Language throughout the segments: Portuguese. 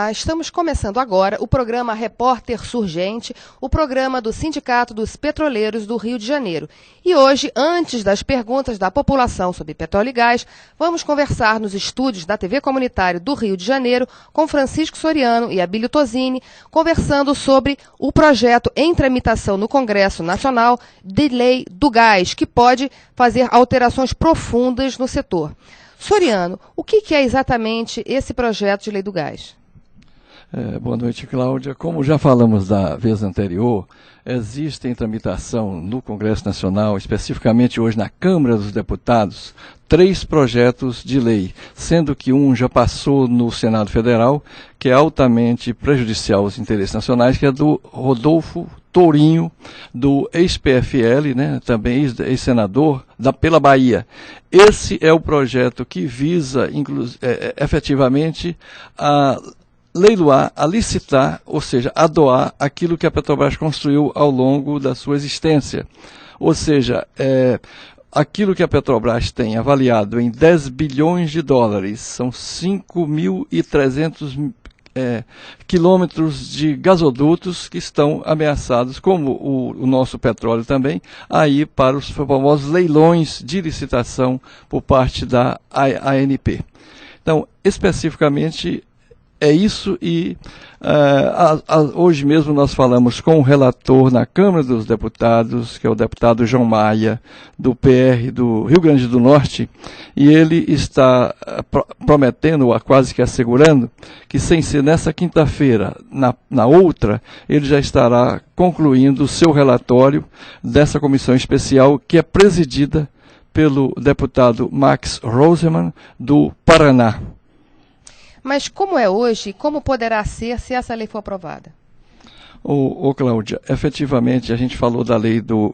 Olá, estamos começando agora o programa Repórter Surgente, o programa do Sindicato dos Petroleiros do Rio de Janeiro. E hoje, antes das perguntas da população sobre petróleo e gás, vamos conversar nos estúdios da TV Comunitária do Rio de Janeiro com Francisco Soriano e Abílio Tosini, conversando sobre o projeto em tramitação no Congresso Nacional de Lei do Gás, que pode fazer alterações profundas no setor. Soriano, o que é exatamente esse projeto de lei do gás? Boa noite, Cláudia. Como já falamos da vez anterior, existe em tramitação no Congresso Nacional, especificamente hoje na Câmara dos Deputados, 3 projetos de lei, sendo que um já passou no Senado Federal, que é altamente prejudicial aos interesses nacionais, que é do Rodolfo Tourinho, do ex-PFL, né, também ex-senador, pela Bahia. Esse é o projeto que visa, efetivamente, a leiloar, a licitar, ou seja, a doar aquilo que a Petrobras construiu ao longo da sua existência. Ou seja, aquilo que a Petrobras tem avaliado em 10 bilhões de dólares, são 5.300 quilômetros de gasodutos que estão ameaçados, como o nosso petróleo também, aí para os famosos leilões de licitação por parte da ANP. Então, especificamente, é isso e hoje mesmo nós falamos com o relator na Câmara dos Deputados, que é o deputado João Maia, do PR do Rio Grande do Norte, e ele está prometendo, quase que assegurando, que sem ser nessa quinta-feira, na outra, ele já estará concluindo o seu relatório dessa comissão especial, que é presidida pelo deputado Max Rosman, do Paraná. Mas como é hoje e como poderá ser se essa lei for aprovada? Cláudia, efetivamente a gente falou da lei do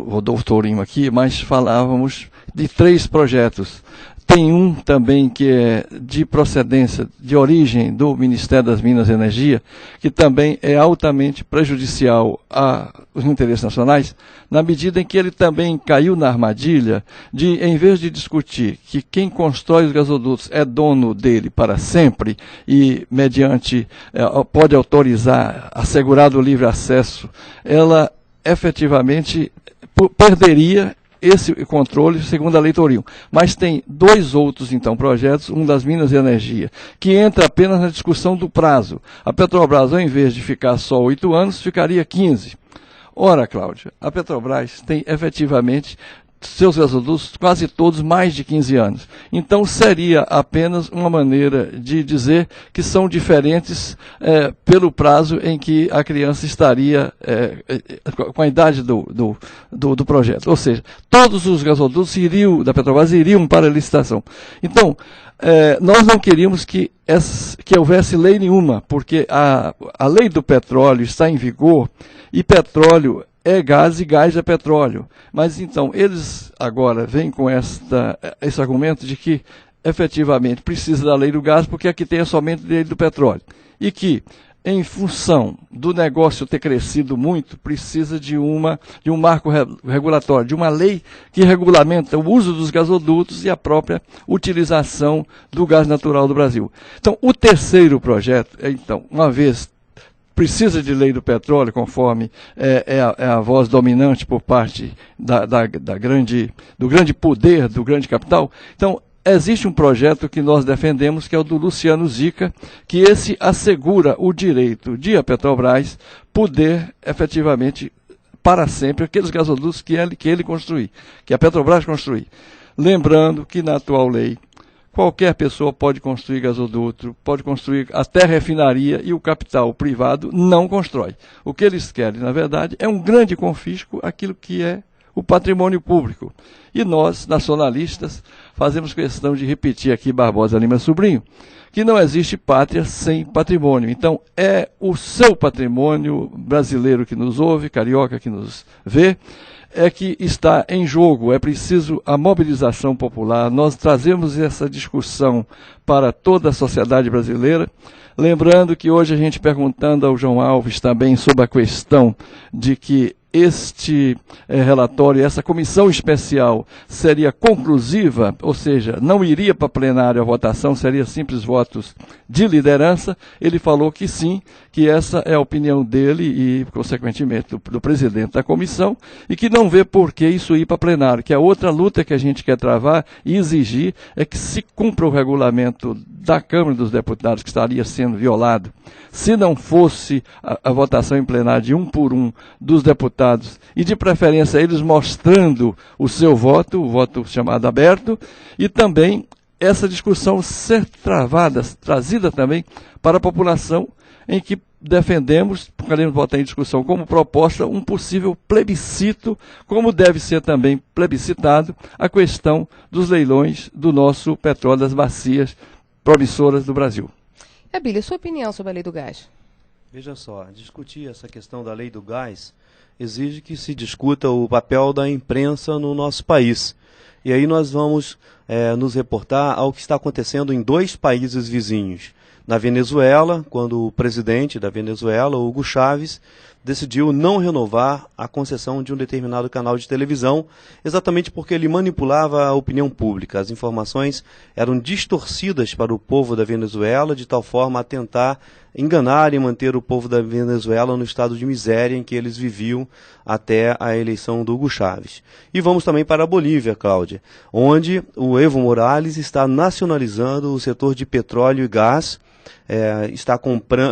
Rodolfo Tourinho aqui, mas falávamos de 3 projetos. Tem um também que é de procedência, de origem do Ministério das Minas e Energia, que também é altamente prejudicial aos interesses nacionais, na medida em que ele também caiu na armadilha de, em vez de discutir que quem constrói os gasodutos é dono dele para sempre e, mediante, pode autorizar, assegurar o livre acesso, ela efetivamente perderia esse controle, segundo a Lei Tourinho. Mas tem 2 outros, então, projetos, um das Minas e Energia, que entra apenas na discussão do prazo. A Petrobras, ao invés de ficar só 8 anos, ficaria 15. Ora, Cláudia, a Petrobras tem efetivamente seus gasodutos, quase todos, mais de 15 anos. Então, seria apenas uma maneira de dizer que são diferentes pelo prazo em que a criança estaria com a idade do projeto. Ou seja, todos os gasodutos da Petrobras iriam para a licitação. Então, nós não queríamos que houvesse lei nenhuma, porque a lei do petróleo está em vigor e petróleo é gás e gás é petróleo. Mas então, eles agora vêm com esse argumento de que efetivamente precisa da lei do gás porque aqui tem somente a lei do petróleo. E que, em função do negócio ter crescido muito, precisa de um marco regulatório, de uma lei que regulamenta o uso dos gasodutos e a própria utilização do gás natural do Brasil. Então, o terceiro projeto, então, uma vez precisa de lei do petróleo, conforme é a voz dominante por parte do grande poder, do grande capital. Então, existe um projeto que nós defendemos, que é o do Luciano Zica, que esse assegura o direito de a Petrobras poder, efetivamente, para sempre, aqueles gasodutos que ele construir, que a Petrobras construir. Lembrando que na atual lei, qualquer pessoa pode construir gasoduto, pode construir até refinaria e o capital privado não constrói. O que eles querem, na verdade, é um grande confisco àquilo que é o patrimônio público. E nós, nacionalistas, fazemos questão de repetir aqui Barbosa Lima Sobrinho, que não existe pátria sem patrimônio. Então, é o seu patrimônio brasileiro que nos ouve, carioca que nos vê, é que está em jogo, é preciso a mobilização popular. Nós trazemos essa discussão para toda a sociedade brasileira, lembrando que hoje a gente perguntando ao João Alves também sobre a questão de que este relatório, essa comissão especial seria conclusiva, ou seja, não iria para plenário a votação, seria simples votos de liderança. Ele falou que sim, que essa é a opinião dele e, consequentemente, do presidente da comissão, e que não vê por que isso ir para plenário, que a outra luta que a gente quer travar e exigir é que se cumpra o regulamento da Câmara dos Deputados, que estaria sendo violado. Se não fosse a votação em plenário de 1 por 1 dos deputados, e de preferência eles mostrando o seu voto, o voto chamado aberto, e também essa discussão ser trazida também para a população, em que defendemos, queremos botar em discussão como proposta um possível plebiscito, como deve ser também plebiscitado a questão dos leilões do nosso petróleo, das bacias promissoras do Brasil. Abílio, sua opinião sobre a lei do gás? Veja só, discutir essa questão da lei do gás exige que se discuta o papel da imprensa no nosso país. E aí nós vamos nos reportar ao que está acontecendo em 2 países vizinhos. Na Venezuela, quando o presidente da Venezuela, Hugo Chávez, decidiu não renovar a concessão de um determinado canal de televisão, exatamente porque ele manipulava a opinião pública. As informações eram distorcidas para o povo da Venezuela, de tal forma a tentar enganar e manter o povo da Venezuela no estado de miséria em que eles viviam até a eleição do Hugo Chávez. E vamos também para a Bolívia, Cláudia, onde o Evo Morales está nacionalizando o setor de petróleo e gás, está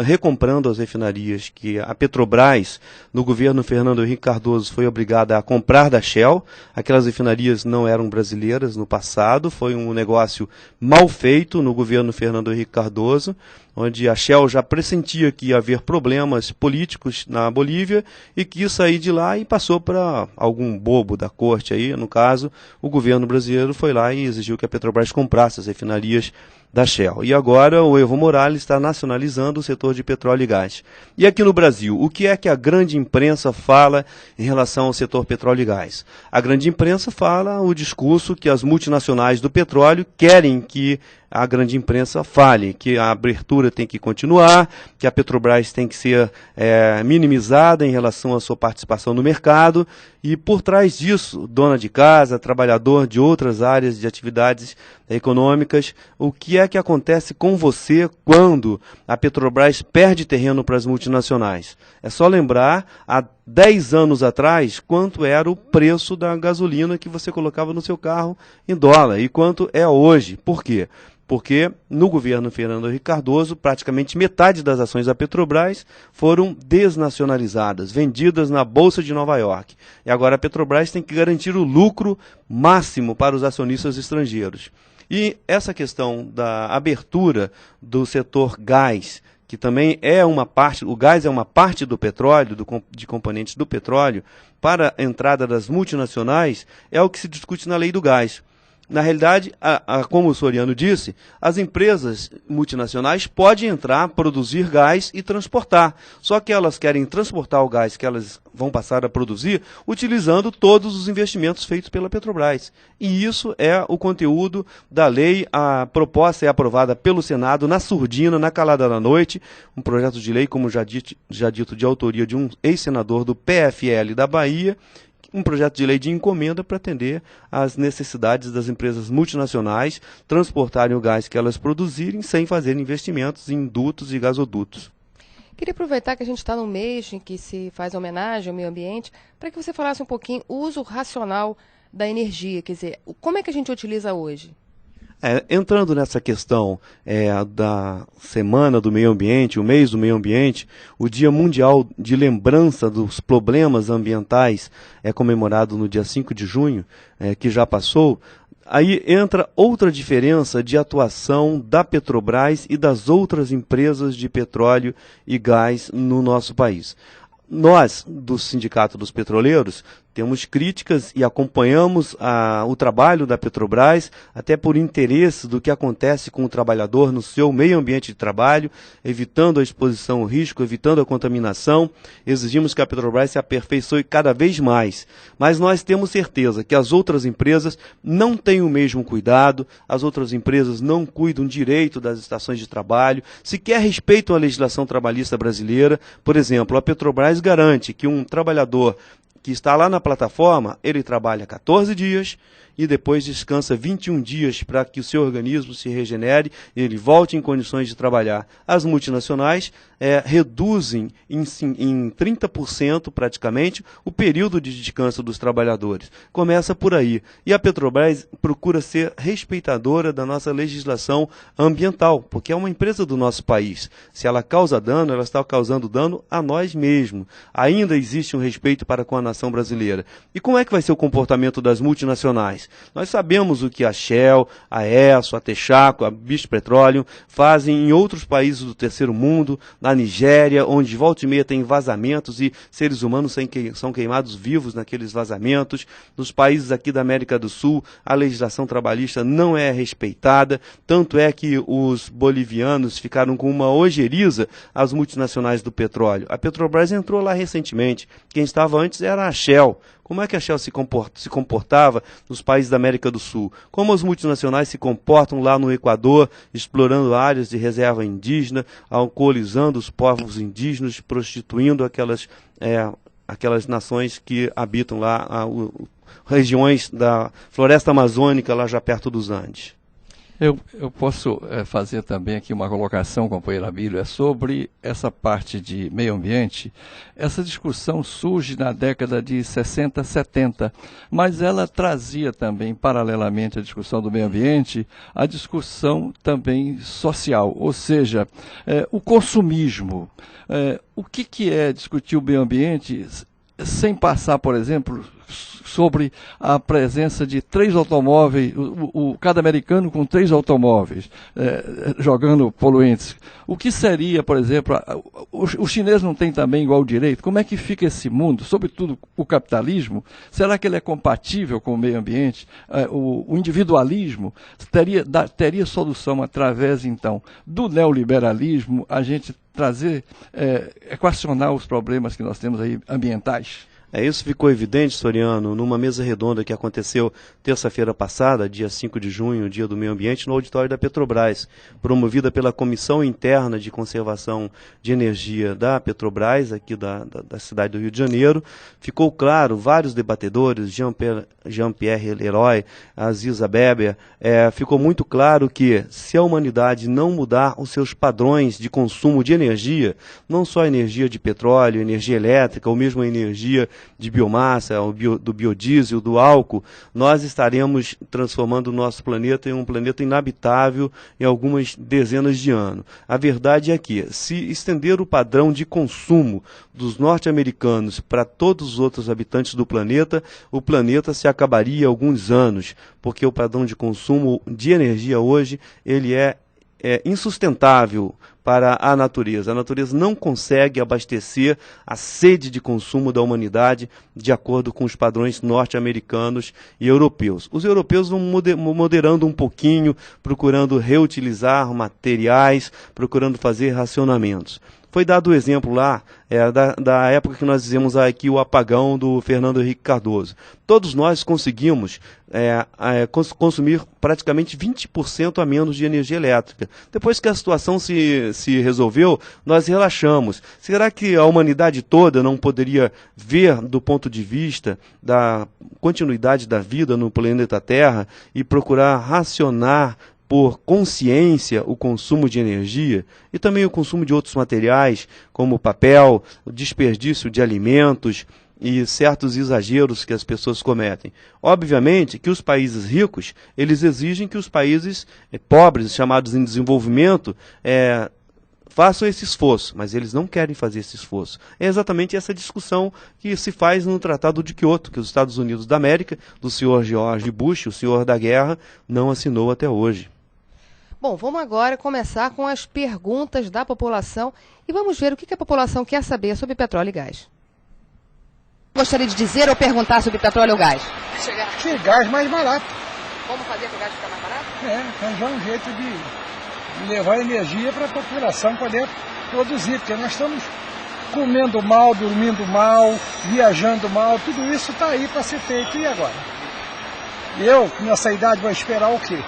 recomprando as refinarias que a Petrobras, no governo Fernando Henrique Cardoso, foi obrigada a comprar da Shell. Aquelas refinarias não eram brasileiras no passado, foi um negócio mal feito no governo Fernando Henrique Cardoso, onde a Shell já pressentia que ia haver problemas políticos na Bolívia e quis sair de lá e passou para algum bobo da corte aí, no caso, o governo brasileiro foi lá e exigiu que a Petrobras comprasse as refinarias da Shell. E agora o Evo Morales está nacionalizando o setor de petróleo e gás. E aqui no Brasil, o que é que a grande imprensa fala em relação ao setor petróleo e gás? A grande imprensa fala o discurso que as multinacionais do petróleo querem que a grande imprensa fale, que a abertura tem que continuar, que a Petrobras tem que ser minimizada em relação à sua participação no mercado, e por trás disso, dona de casa, trabalhador de outras áreas de atividades econômicas, o que é que acontece com você quando a Petrobras perde terreno para as multinacionais? É só lembrar, há 10 anos atrás, quanto era o preço da gasolina que você colocava no seu carro em dólar e quanto é hoje. Por quê? Porque no governo Fernando Henrique Cardoso, praticamente metade das ações da Petrobras foram desnacionalizadas, vendidas na Bolsa de Nova York. E agora a Petrobras tem que garantir o lucro máximo para os acionistas estrangeiros. E essa questão da abertura do setor gás, que também é uma parte, o gás é uma parte do petróleo, de componentes do petróleo, para a entrada das multinacionais, é o que se discute na lei do gás. Na realidade, como o Soriano disse, as empresas multinacionais podem entrar, produzir gás e transportar. Só que elas querem transportar o gás que elas vão passar a produzir utilizando todos os investimentos feitos pela Petrobras. E isso é o conteúdo da lei. A proposta é aprovada pelo Senado na surdina, na calada da noite. Um projeto de lei, como já dito, de autoria de um ex-senador do PFL da Bahia, um projeto de lei de encomenda para atender às necessidades das empresas multinacionais transportarem o gás que elas produzirem sem fazer investimentos em dutos e gasodutos. Queria aproveitar que a gente está no mês em que se faz homenagem ao meio ambiente, para que você falasse um pouquinho o uso racional da energia, quer dizer, como é que a gente utiliza hoje? Entrando nessa questão da Semana do Meio Ambiente, o mês do meio ambiente, o Dia Mundial de Lembrança dos Problemas Ambientais é comemorado no dia 5 de junho, que já passou. Aí entra outra diferença de atuação da Petrobras e das outras empresas de petróleo e gás no nosso país. Nós, do Sindicato dos Petroleiros, temos críticas e acompanhamos o trabalho da Petrobras, até por interesse do que acontece com o trabalhador no seu meio ambiente de trabalho, evitando a exposição ao risco, evitando a contaminação. Exigimos que a Petrobras se aperfeiçoe cada vez mais. Mas nós temos certeza que as outras empresas não têm o mesmo cuidado, as outras empresas não cuidam direito das estações de trabalho, sequer respeitam a legislação trabalhista brasileira. Por exemplo, a Petrobras garante que um trabalhador que está lá na plataforma, ele trabalha 14 dias e depois descansa 21 dias para que o seu organismo se regenere e ele volte em condições de trabalhar. As multinacionais reduzem em 30% praticamente o período de descanso dos trabalhadores. Começa por aí. E a Petrobras procura ser respeitadora da nossa legislação ambiental, porque é uma empresa do nosso país. Se ela causa dano, ela está causando dano a nós mesmos. Ainda existe um respeito para com a nação brasileira. E como é que vai ser o comportamento das multinacionais? Nós sabemos o que a Shell, a Esso, a Texaco, a British Petroleum fazem em outros países do terceiro mundo, na Nigéria, onde volta e meia tem vazamentos e seres humanos são queimados vivos naqueles vazamentos. Nos países aqui da América do Sul, a legislação trabalhista não é respeitada, tanto é que os bolivianos ficaram com uma ojeriza às multinacionais do petróleo. A Petrobras entrou lá recentemente, quem estava antes era a Shell. Como é que a Shell se comportava nos países da América do Sul? Como as multinacionais se comportam lá no Equador, explorando áreas de reserva indígena, alcoolizando os povos indígenas, prostituindo aquelas nações que habitam lá, regiões da floresta amazônica, lá já perto dos Andes. Eu posso fazer também aqui uma colocação, companheiro Abílio, sobre essa parte de meio ambiente. Essa discussão surge na década de 60, 70, mas ela trazia também, paralelamente à discussão do meio ambiente, a discussão também social, ou seja, o consumismo. O que é discutir o meio ambiente sem passar, por exemplo, sobre a presença de 3 automóveis, cada americano com 3 automóveis, jogando poluentes. O que seria, por exemplo, o chinês não tem também igual direito? Como é que fica esse mundo, sobretudo o capitalismo? Será que ele é compatível com o meio ambiente? O individualismo teria solução através, então, do neoliberalismo, a gente trazer, equacionar os problemas que nós temos aí ambientais? Isso ficou evidente, Soriano, numa mesa redonda que aconteceu terça-feira passada, dia 5 de junho, dia do meio ambiente, no auditório da Petrobras, promovida pela Comissão Interna de Conservação de Energia da Petrobras, aqui da cidade do Rio de Janeiro. Ficou claro, vários debatedores, Jean-Pierre Leroy, Aziza Beber, ficou muito claro que se a humanidade não mudar os seus padrões de consumo de energia, não só energia de petróleo, energia elétrica, ou mesmo a energia de biomassa, do biodiesel, do álcool, nós estaremos transformando o nosso planeta em um planeta inabitável em algumas dezenas de anos. A verdade é que, se estender o padrão de consumo dos norte-americanos para todos os outros habitantes do planeta, o planeta se acabaria em alguns anos, porque o padrão de consumo de energia hoje ele é insustentável para a natureza. A natureza não consegue abastecer a sede de consumo da humanidade de acordo com os padrões norte-americanos e europeus. Os europeus vão moderando um pouquinho, procurando reutilizar materiais, procurando fazer racionamentos. Foi dado o exemplo lá da época que nós fizemos aqui o apagão do Fernando Henrique Cardoso. Todos nós conseguimos consumir praticamente 20% a menos de energia elétrica. Depois que a situação se resolveu, nós relaxamos. Será que a humanidade toda não poderia ver do ponto de vista da continuidade da vida no planeta Terra e procurar racionar por consciência o consumo de energia e também o consumo de outros materiais, como papel, o desperdício de alimentos e certos exageros que as pessoas cometem? Obviamente que os países ricos, eles exigem que os países pobres, chamados em desenvolvimento, façam esse esforço, mas eles não querem fazer esse esforço. É exatamente essa discussão que se faz no Tratado de Quioto, que os Estados Unidos da América, do senhor George Bush, o senhor da guerra, não assinou até hoje. Bom, vamos agora começar com as perguntas da população e vamos ver o que a população quer saber sobre petróleo e gás. Gostaria de dizer ou perguntar sobre petróleo ou gás? Que gás mais barato. Como fazer para o gás ficar mais barato? Arranjar um jeito de levar energia para a população poder produzir, porque nós estamos comendo mal, dormindo mal, viajando mal, tudo isso está aí para ser feito. E agora? Eu, nessa idade, vou esperar o quê?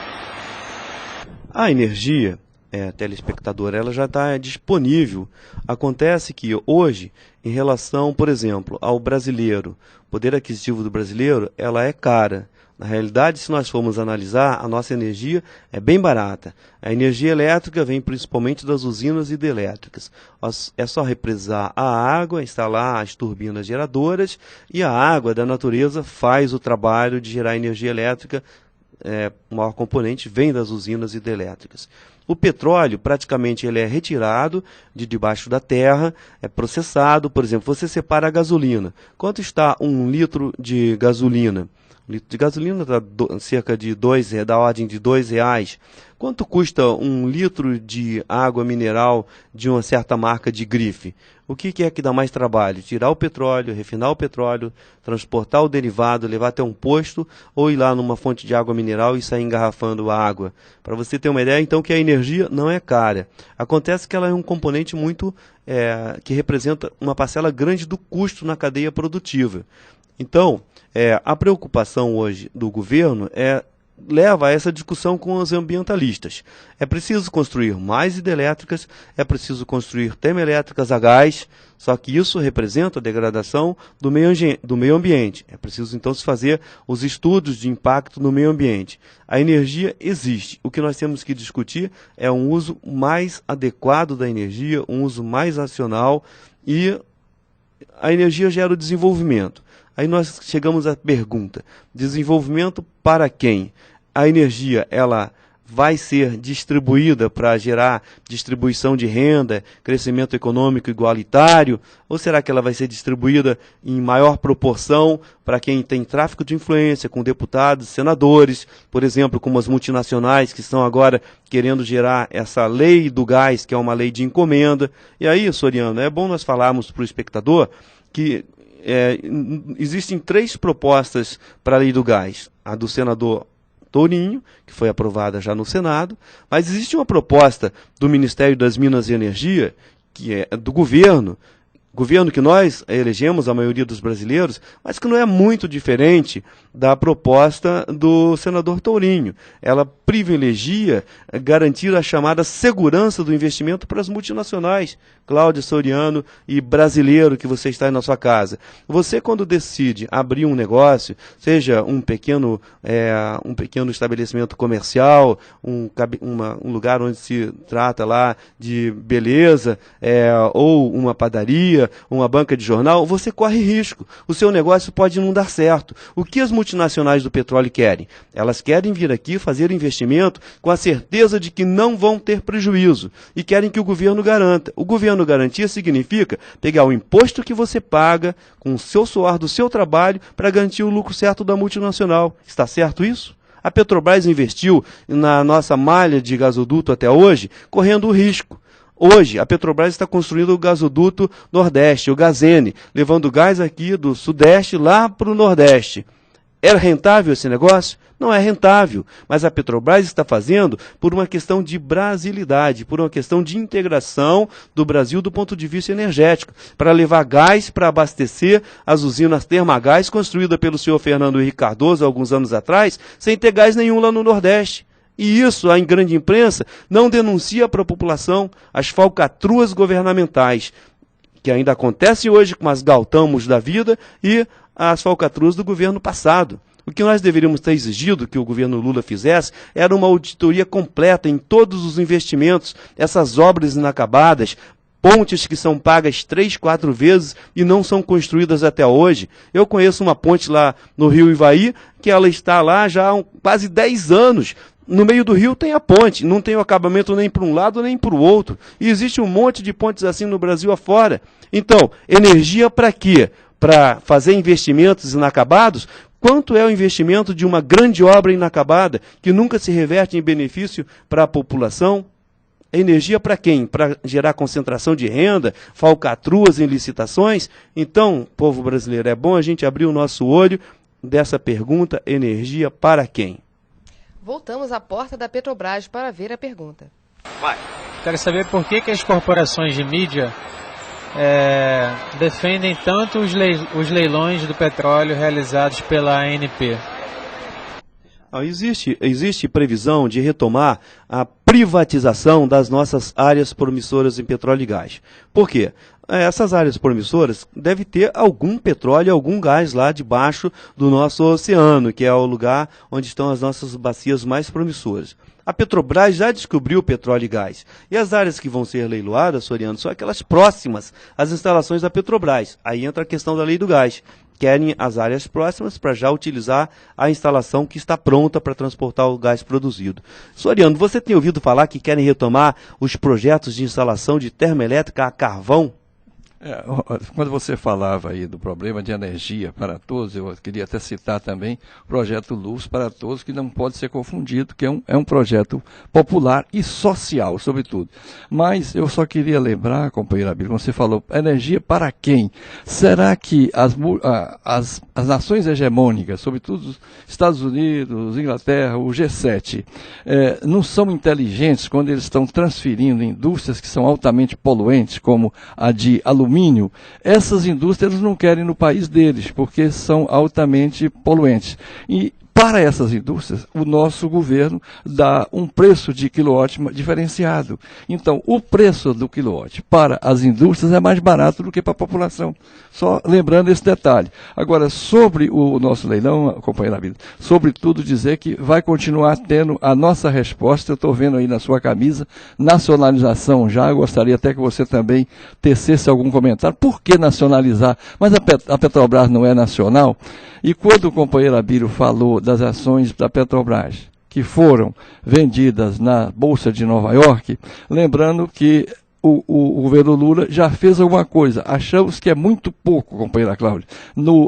A energia, telespectador, ela já está disponível. Acontece que hoje, em relação, por exemplo, ao brasileiro, o poder aquisitivo do brasileiro, ela é cara. Na realidade, se nós formos analisar, a nossa energia é bem barata. A energia elétrica vem principalmente das usinas hidrelétricas. É só represar a água, instalar as turbinas geradoras, e a água da natureza faz o trabalho de gerar energia elétrica. O maior componente vem das usinas hidrelétricas. O petróleo, praticamente, ele é retirado de debaixo da terra, é processado. Por exemplo, você separa a gasolina. Quanto está 1 litro de gasolina? Um litro de gasolina está cerca de da ordem de R$2. Quanto custa 1 litro de água mineral de uma certa marca de grife? O que é que dá mais trabalho? Tirar o petróleo, refinar o petróleo, transportar o derivado, levar até um posto, ou ir lá numa fonte de água mineral e sair engarrafando a água? Para você ter uma ideia, então, que a energia não é cara. Acontece que ela é um componente que representa uma parcela grande do custo na cadeia produtiva. Então, a preocupação hoje do governo leva a essa discussão com os ambientalistas. É preciso construir mais hidrelétricas, é preciso construir termoelétricas a gás, só que isso representa a degradação do meio ambiente. É preciso, então, se fazer os estudos de impacto no meio ambiente. A energia existe. O que nós temos que discutir é um uso mais adequado da energia, um uso mais racional, e a energia gera o desenvolvimento. Aí nós chegamos à pergunta: desenvolvimento para quem? A energia, ela vai ser distribuída para gerar distribuição de renda, crescimento econômico igualitário? Ou será que ela vai ser distribuída em maior proporção para quem tem tráfico de influência, com deputados, senadores, por exemplo, como as multinacionais que estão agora querendo gerar essa lei do gás, que é uma lei de encomenda? E aí, Soriano, é bom nós falarmos para o espectador que existem 3 propostas para a lei do gás. A do senador Tourinho, que foi aprovada já no Senado, mas existe uma proposta do Ministério das Minas e Energia, que é do governo que nós elegemos, a maioria dos brasileiros, mas que não é muito diferente da proposta do senador Tourinho. Ela privilegia garantir a chamada segurança do investimento para as multinacionais. Cláudia, Soriano e brasileiro que você está aí na sua casa. Você, quando decide abrir um negócio, seja um pequeno estabelecimento comercial, um lugar onde se trata lá de beleza, ou uma padaria, uma banca de jornal, você corre risco. O seu negócio pode não dar certo. O que as multinacionais do petróleo querem? Elas querem vir aqui fazer investimento com a certeza de que não vão ter prejuízo e querem que o governo garanta. O governo garantia significa pegar o imposto que você paga com o seu suor do seu trabalho para garantir o lucro certo da multinacional. Está certo isso? A Petrobras investiu na nossa malha de gasoduto até hoje, correndo o risco. Hoje, a Petrobras está construindo o gasoduto Nordeste, o Gazene, levando gás aqui do Sudeste lá para o Nordeste. É rentável esse negócio? Não é rentável, mas a Petrobras está fazendo por uma questão de brasilidade, por uma questão de integração do Brasil do ponto de vista energético, para levar gás para abastecer as usinas Termagás, construída pelo senhor Fernando Henrique Cardoso alguns anos atrás, sem ter gás nenhum lá no Nordeste. E isso, a grande imprensa não denuncia para a população as falcatruas governamentais, que ainda acontece hoje com as Galtamos da vida e as falcatruas do governo passado. O que nós deveríamos ter exigido que o governo Lula fizesse era uma auditoria completa em todos os investimentos, essas obras inacabadas, pontes que são pagas 3, 4 vezes e não são construídas até hoje. Eu conheço uma ponte lá no Rio Ivaí, que ela está lá já há quase 10 anos. No meio do rio tem a ponte, não tem o acabamento nem para um lado nem para o outro. E existe um monte de pontes assim no Brasil afora. Então, energia para quê? Para fazer investimentos inacabados? Quanto é o investimento de uma grande obra inacabada que nunca se reverte em benefício para a população? Energia para quem? Para gerar concentração de renda, falcatruas em licitações? Então, povo brasileiro, é bom a gente abrir o nosso olho dessa pergunta: energia para quem? Voltamos à porta da Petrobras para ver a pergunta. Vai. Quero saber por que as corporações de mídia defendem tanto os leilões do petróleo realizados pela ANP. Existe previsão de retomar a privatização das nossas áreas promissoras em petróleo e gás. Por quê? Essas áreas promissoras devem ter algum petróleo, algum gás lá debaixo do nosso oceano, que é o lugar onde estão as nossas bacias mais promissoras. A Petrobras já descobriu petróleo e gás. E as áreas que vão ser leiloadas, Soriano, são aquelas próximas às instalações da Petrobras. Aí entra a questão da lei do gás. Querem as áreas próximas para já utilizar a instalação que está pronta para transportar o gás produzido. Soriano, você tem ouvido falar que querem retomar os projetos de instalação de termoelétrica a carvão? Quando você falava aí do problema de energia para todos, eu queria até citar também o projeto Luz para Todos, que não pode ser confundido, que é um projeto popular e social, sobretudo. Mas eu só queria lembrar, companheiro Abílio, quando você falou energia para quem? Será que as nações hegemônicas, sobretudo os Estados Unidos, Inglaterra, o G7, não são inteligentes quando eles estão transferindo indústrias que são altamente poluentes, como a de alumínio? Essas indústrias não querem no país deles, porque são altamente poluentes. E para essas indústrias, o nosso governo dá um preço de quilowatt diferenciado. Então, o preço do quilowatt para as indústrias é mais barato do que para a população. Só lembrando esse detalhe. Agora, sobre o nosso leilão, companheiro Abílio, sobretudo dizer que vai continuar tendo a nossa resposta. Eu estou vendo aí na sua camisa, nacionalização já. Eu gostaria até que você também tecesse algum comentário. Por que nacionalizar? Mas a Petrobras não é nacional? E quando o companheiro Abílio falou das ações da Petrobras, que foram vendidas na Bolsa de Nova York, lembrando que o governo Lula já fez alguma coisa. Achamos que é muito pouco, companheira Cláudia.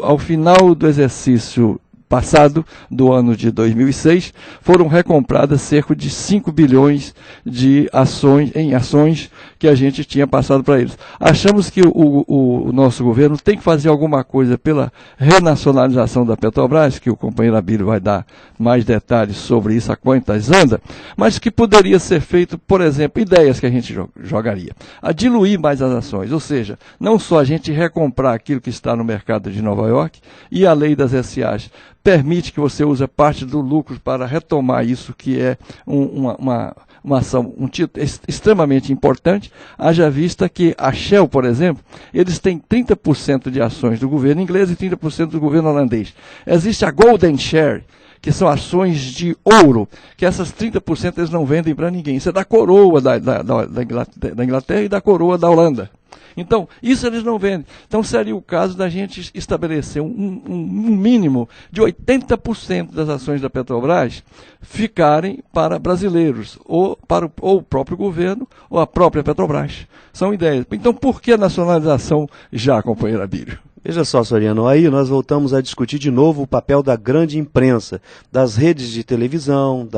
Ao final do exercício passado, do ano de 2006, foram recompradas cerca de 5 bilhões de ações que a gente tinha passado para eles. Achamos que o nosso governo tem que fazer alguma coisa pela renacionalização da Petrobras, que o companheiro Abílio vai dar mais detalhes sobre isso, a quantas anda, mas que poderia ser feito, por exemplo, ideias que a gente jogaria. A diluir mais as ações, ou seja, não só a gente recomprar aquilo que está no mercado de Nova York, e a lei das SAs permite que você use parte do lucro para retomar isso, que é uma ação, um título extremamente importante, haja vista que a Shell, por exemplo, eles têm 30% de ações do governo inglês e 30% do governo holandês. Existe a Golden Share, que são ações de ouro, que essas 30% eles não vendem para ninguém. Isso é da coroa da Inglaterra e da coroa da Holanda. Então, isso eles não vendem. Então, seria o caso da gente estabelecer um mínimo de 80% das ações da Petrobras ficarem para brasileiros, ou o próprio governo, ou a própria Petrobras. São ideias. Então, por que a nacionalização já, companheiro Abílio? Veja só, Soriano, aí nós voltamos a discutir de novo o papel da grande imprensa, das redes de televisão,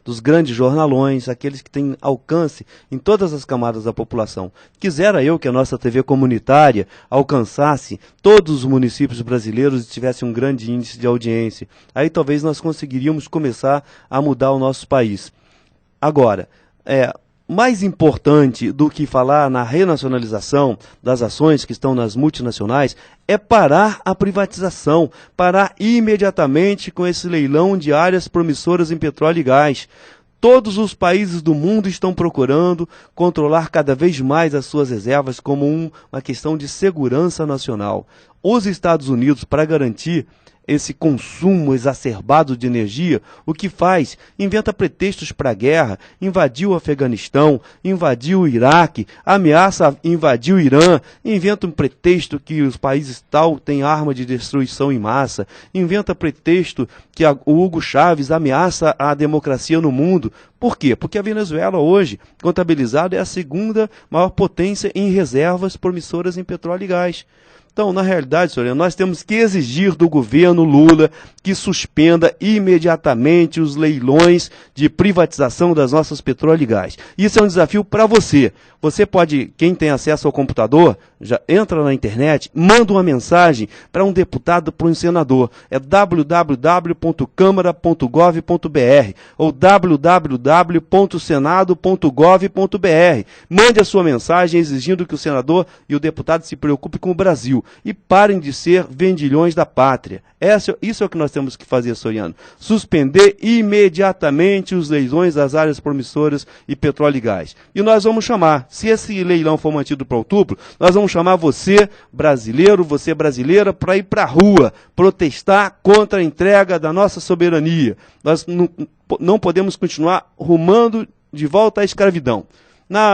dos grandes jornalões, aqueles que têm alcance em todas as camadas da população. Quisera eu que a nossa TV comunitária alcançasse todos os municípios brasileiros e tivesse um grande índice de audiência. Aí talvez nós conseguiríamos começar a mudar o nosso país. Agora, mais importante do que falar na renacionalização das ações que estão nas multinacionais é parar a privatização, parar imediatamente com esse leilão de áreas promissoras em petróleo e gás. Todos os países do mundo estão procurando controlar cada vez mais as suas reservas como uma questão de segurança nacional. Os Estados Unidos, para garantir esse consumo exacerbado de energia, o que faz? Inventa pretextos para a guerra, invadiu o Afeganistão, invadiu o Iraque, ameaça invadir o Irã, inventa um pretexto que os países tal têm arma de destruição em massa, inventa pretexto que o Hugo Chávez ameaça a democracia no mundo. Por quê? Porque a Venezuela hoje, contabilizada, é a segunda maior potência em reservas promissoras em petróleo e gás. Então, na realidade, senhor, nós temos que exigir do governo Lula que suspenda imediatamente os leilões de privatização das nossas petróleo e gás. Isso é um desafio para você. Você pode, quem tem acesso ao computador, já entra na internet, manda uma mensagem para um deputado, para um senador. É www.câmara.gov.br ou www.senado.gov.br. Mande a sua mensagem exigindo que o senador e o deputado se preocupem com o Brasil e parem de ser vendilhões da pátria. Isso é o que nós temos que fazer, Soriano. Suspender imediatamente os leilões das áreas promissoras e petróleo e gás. E nós vamos chamar, se esse leilão for mantido para outubro, nós vamos chamar você, brasileiro, você brasileira, para ir para a rua, protestar contra a entrega da nossa soberania. Nós não podemos continuar rumando de volta à escravidão.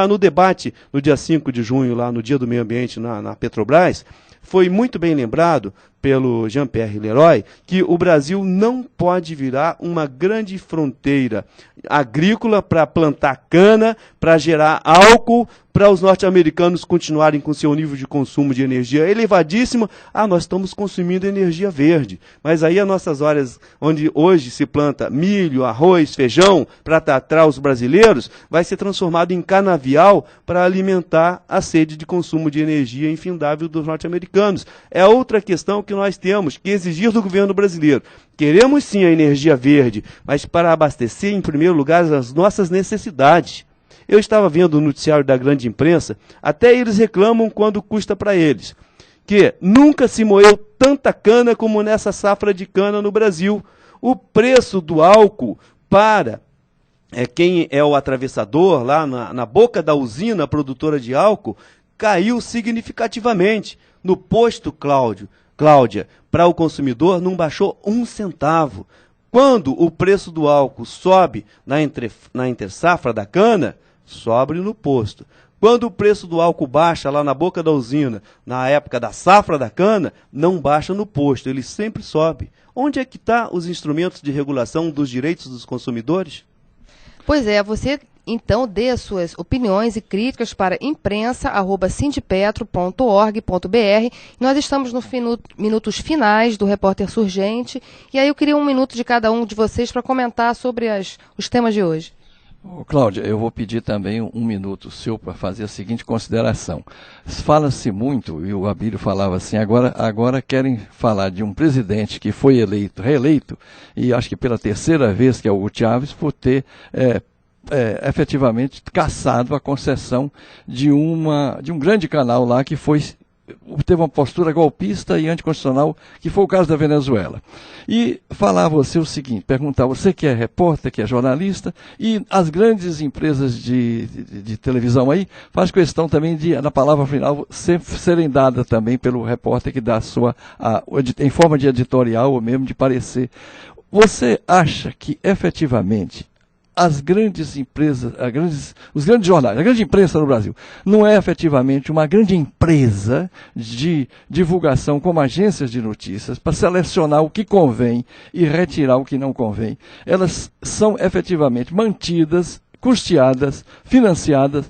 No debate, no dia 5 de junho, lá no Dia do Meio Ambiente, na Petrobras, foi muito bem lembrado pelo Jean-Pierre Leroy que o Brasil não pode virar uma grande fronteira agrícola para plantar cana, para gerar álcool, para os norte-americanos continuarem com seu nível de consumo de energia elevadíssimo. Nós estamos consumindo energia verde. Mas aí as nossas áreas onde hoje se planta milho, arroz, feijão, para tratar os brasileiros, vai ser transformado em canavial para alimentar a sede de consumo de energia infindável dos norte-americanos. É outra questão que nós temos que exigir do governo brasileiro. Queremos sim a energia verde, mas para abastecer, em primeiro lugar, as nossas necessidades. Eu estava vendo o noticiário da grande imprensa, até eles reclamam quando custa para eles, que nunca se moeu tanta cana como nessa safra de cana no Brasil. O preço do álcool para quem é o atravessador lá na boca da usina produtora de álcool caiu significativamente. No posto Cláudia, para o consumidor não baixou 1 centavo. Quando o preço do álcool sobe na intersafra da cana, sobe no posto. Quando o preço do álcool baixa lá na boca da usina, na época da safra da cana, não baixa no posto, ele sempre sobe. Onde é que estão os instrumentos de regulação dos direitos dos consumidores? Pois é, você então dê as suas opiniões e críticas para imprensa@sindipetro.org.br. Nós estamos nos minutos finais do Repórter Surgente, e aí eu queria 1 minuto de cada um de vocês para comentar sobre os temas de hoje. Cláudia, eu vou pedir também 1 minuto seu para fazer a seguinte consideração. Fala-se muito, e o Abílio falava assim, agora querem falar de um presidente que foi reeleito, e acho que pela 3ª vez, que é o Hugo Chávez, por ter efetivamente cassado a concessão de um grande canal lá que teve uma postura golpista e anticonstitucional, que foi o caso da Venezuela. E falar a você o seguinte, perguntar, você que é repórter, que é jornalista, e as grandes empresas de televisão aí, faz questão também de, na palavra final, serem dadas também pelo repórter que dá em forma de editorial ou mesmo de parecer. Você acha que efetivamente as grandes empresas, os grandes jornais, a grande imprensa no Brasil, não é efetivamente uma grande empresa de divulgação como agências de notícias para selecionar o que convém e retirar o que não convém? Elas são efetivamente mantidas, custeadas, financiadas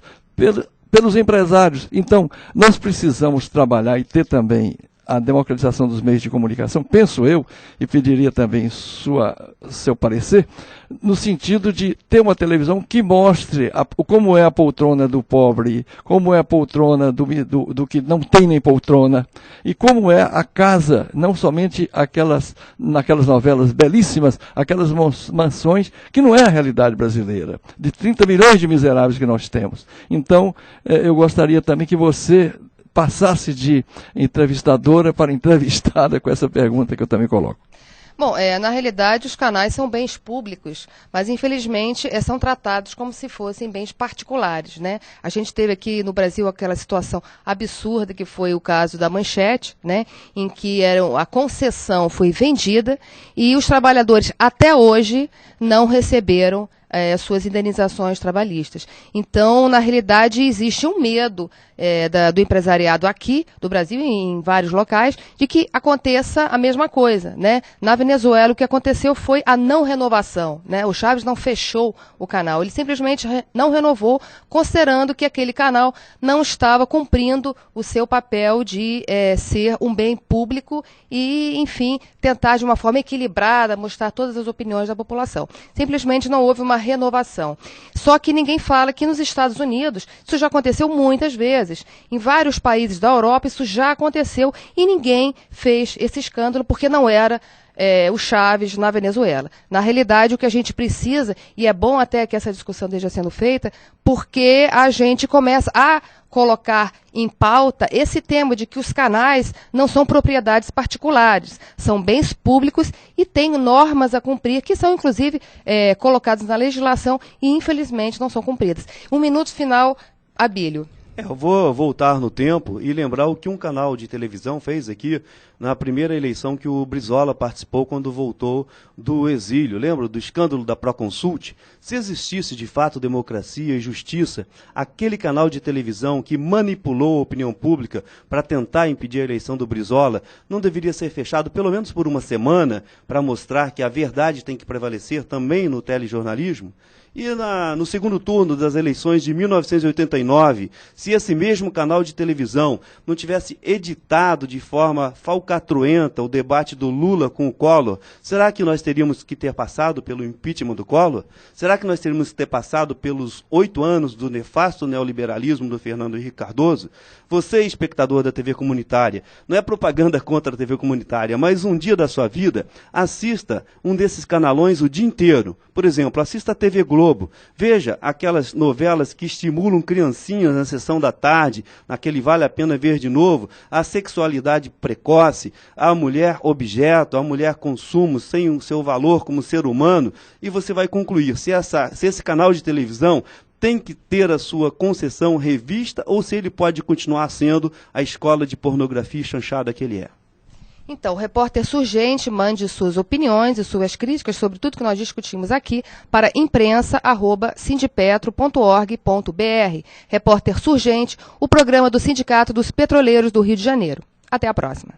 pelos empresários. Então, nós precisamos trabalhar e ter também a democratização dos meios de comunicação, penso eu, e pediria também seu parecer, no sentido de ter uma televisão que mostre como é a poltrona do pobre, como é a poltrona do que não tem nem poltrona, e como é a casa, não somente naquelas novelas belíssimas, aquelas mansões, que não é a realidade brasileira, de 30 milhões de miseráveis que nós temos. Então, eu gostaria também que você passasse de entrevistadora para entrevistada com essa pergunta que eu também coloco. Bom, na realidade os canais são bens públicos, mas infelizmente são tratados como se fossem bens particulares, né? A gente teve aqui no Brasil aquela situação absurda que foi o caso da Manchete, né? Em que a concessão foi vendida e os trabalhadores até hoje não receberam suas indenizações trabalhistas. Então, na realidade, existe um medo do empresariado aqui, do Brasil e em vários locais, de que aconteça a mesma coisa, né? Na Venezuela, o que aconteceu foi a não renovação, né? O Chávez não fechou o canal, ele simplesmente não renovou, considerando que aquele canal não estava cumprindo o seu papel de ser um bem público e, enfim, tentar de uma forma equilibrada mostrar todas as opiniões da população. Simplesmente não houve uma renovação. Só que ninguém fala que nos Estados Unidos isso já aconteceu muitas vezes. Em vários países da Europa isso já aconteceu e ninguém fez esse escândalo porque não era o Chávez na Venezuela. Na realidade, o que a gente precisa, e é bom até que essa discussão esteja sendo feita, porque a gente começa a colocar em pauta esse tema de que os canais não são propriedades particulares, são bens públicos e têm normas a cumprir, que são, inclusive, colocadas na legislação e, infelizmente, não são cumpridas. Um minuto final, Abílio. Eu vou voltar no tempo e lembrar o que um canal de televisão fez aqui na primeira eleição que o Brizola participou quando voltou do exílio. Lembra do escândalo da Proconsult? Se existisse de fato democracia e justiça, aquele canal de televisão que manipulou a opinião pública para tentar impedir a eleição do Brizola não deveria ser fechado pelo menos por uma semana para mostrar que a verdade tem que prevalecer também no telejornalismo? E no segundo turno das eleições de 1989, se esse mesmo canal de televisão não tivesse editado de forma falcatruenta o debate do Lula com o Collor, será que nós teríamos que ter passado pelo impeachment do Collor? Será que nós teríamos que ter passado pelos 8 anos do nefasto neoliberalismo do Fernando Henrique Cardoso? Você, espectador da TV comunitária, não é propaganda contra a TV comunitária, mas um dia da sua vida, assista um desses canalões o dia inteiro. Por exemplo, assista a TV Globo. Veja aquelas novelas que estimulam criancinhas na sessão da tarde, naquele Vale a Pena Ver de Novo, a sexualidade precoce, a mulher objeto, a mulher consumo sem o seu valor como ser humano, e você vai concluir se esse canal de televisão tem que ter a sua concessão revista ou se ele pode continuar sendo a escola de pornografia chanchada que ele é. Então, o Repórter Surgente, mande suas opiniões e suas críticas sobre tudo que nós discutimos aqui para imprensa@sindipetro.org.br. Repórter Surgente, o programa do Sindicato dos Petroleiros do Rio de Janeiro. Até a próxima.